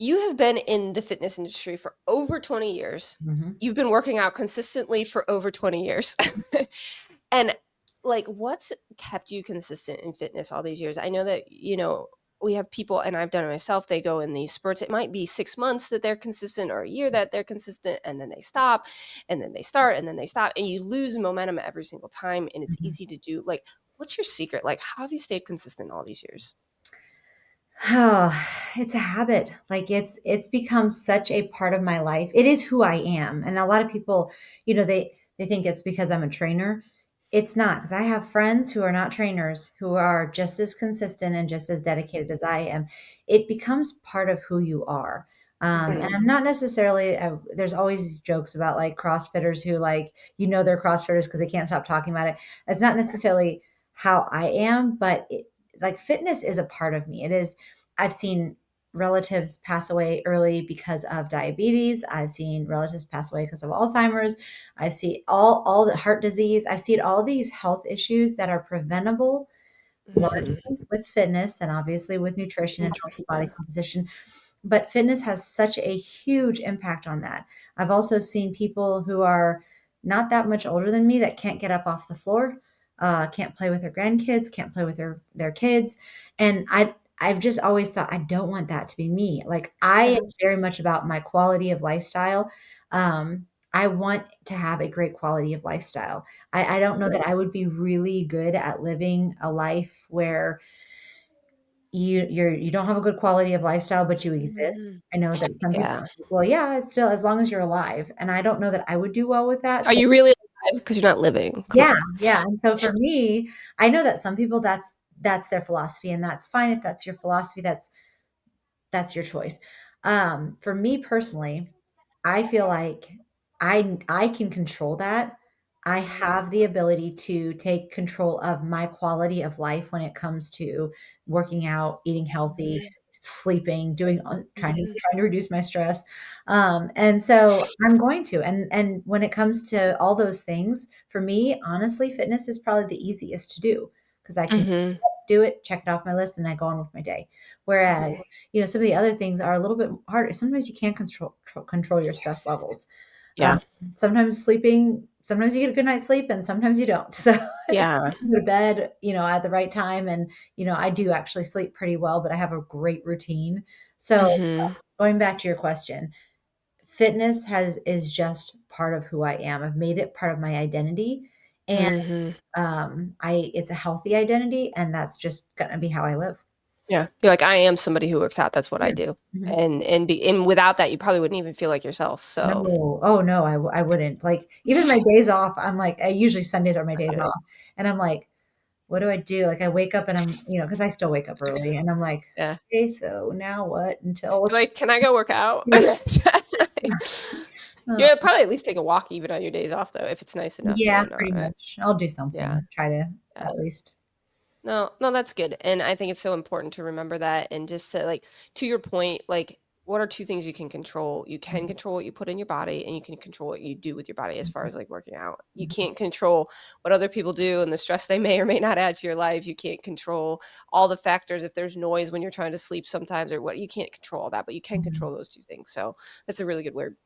you have been in the fitness industry for over 20 years. Mhm. You've been working out consistently for over 20 years. And, like, what's kept you consistent in fitness all these years? I know that, we have people, and I've done it myself, they go in these spurts. It might be 6 months that they're consistent or a year that they're consistent, and then they stop, and then they start, and then they stop, and you lose momentum every single time, and it's Mhm. easy to do. Like, what's your secret? Like, how have you stayed consistent all these years? Oh, it's a habit. Like it's become such a part of my life. It is who I am. And a lot of people, they think it's because I'm a trainer. It's not, because I have friends who are not trainers who are just as consistent and just as dedicated as I am. It becomes part of who you are. And Mhm. I'm not necessarily, there's always these jokes about like CrossFitters who like, they're CrossFitters because they can't stop talking about it. That's not necessarily how I am, but like fitness is a part of me. It is. I've seen relatives pass away early because of diabetes. I've seen relatives pass away because of Alzheimer's. I've seen all the heart disease. I've seen all these health issues that are preventable Mhm. largely with fitness and obviously with nutrition and healthy body Nutrition. composition. But fitness has such a huge impact on that. I've also seen people who are not that much older than me that can't get up off the floor, can't play with their grandkids, can't play with their kids, and I've just always thought I don't want that to be me. Like I am Yeah. very much about my quality of lifestyle. I want to have a great quality of lifestyle. I don't know that I would be really good at living a life where you don't have a good quality of lifestyle, but you exist. Mhm. I know that some people Yeah. are like, "Well, yeah, it's still as long as you're alive," and I don't know that I would do well with that, Are so you really alive? Because 'Cause you're not living. Come yeah, on. yeah, and so for me, I know that some people that's their philosophy, and that's fine if that's your philosophy, that's your choice. For me personally, I feel like I can control that. I Mhm. have the ability to take control of my quality of life when it comes to working out, eating healthy, Mhm. sleeping, doing trying to Mhm. trying to reduce my stress. And so I'm going to. And when it comes to all those things, for me, honestly, fitness is probably the easiest to do because I can Mhm. do it, check it off my list, and I go on with my day. Mhm. Whereas, some of the other things are a little bit harder. Sometimes you can't control your stress levels. Um, Yeah. sometimes you get a good night's sleep and sometimes you don't. So Yeah. go to bed, at the right time. And, I do actually sleep pretty well, but I have a great routine. So Mhm. going back to your question, fitness is just part of who I am. I've made it part of my identity. And Mhm. it's a healthy identity, and that's just gonna be how I live. Yeah. You're like, "I am somebody who works out, that's what I Yeah. do." Mhm. And without that, you probably wouldn't even feel like yourself, so No. Oh, no, I wouldn't. Like, even my days off, I'm like usually Sundays are my I days get it. off, and I'm like, "What do I do?" Like, I wake up and because I still wake up early, and I'm like, Yeah. "Okay, so now what until" You're like, "Can I go work out?" Yeah, yeah. Yeah, probably at least take a walk even on your days off, though, if it's nice enough or Yeah, whatnot, pretty right? much. I'll do Yeah. something, try to Yeah. at least. No, no, that's good. And I think it's so important to remember that and just to like to your point, like what are two things you can control? You can Mhm, control what you put in your body and you can control what you do with your body as far mhm, as like working out. You mhm, can't control what other people do and the stress they may or may not add to your life. You can't control all the factors if there's noise when you're trying to sleep sometimes or what you can't control all that, but you can mhm. control those two things. So that's a really good word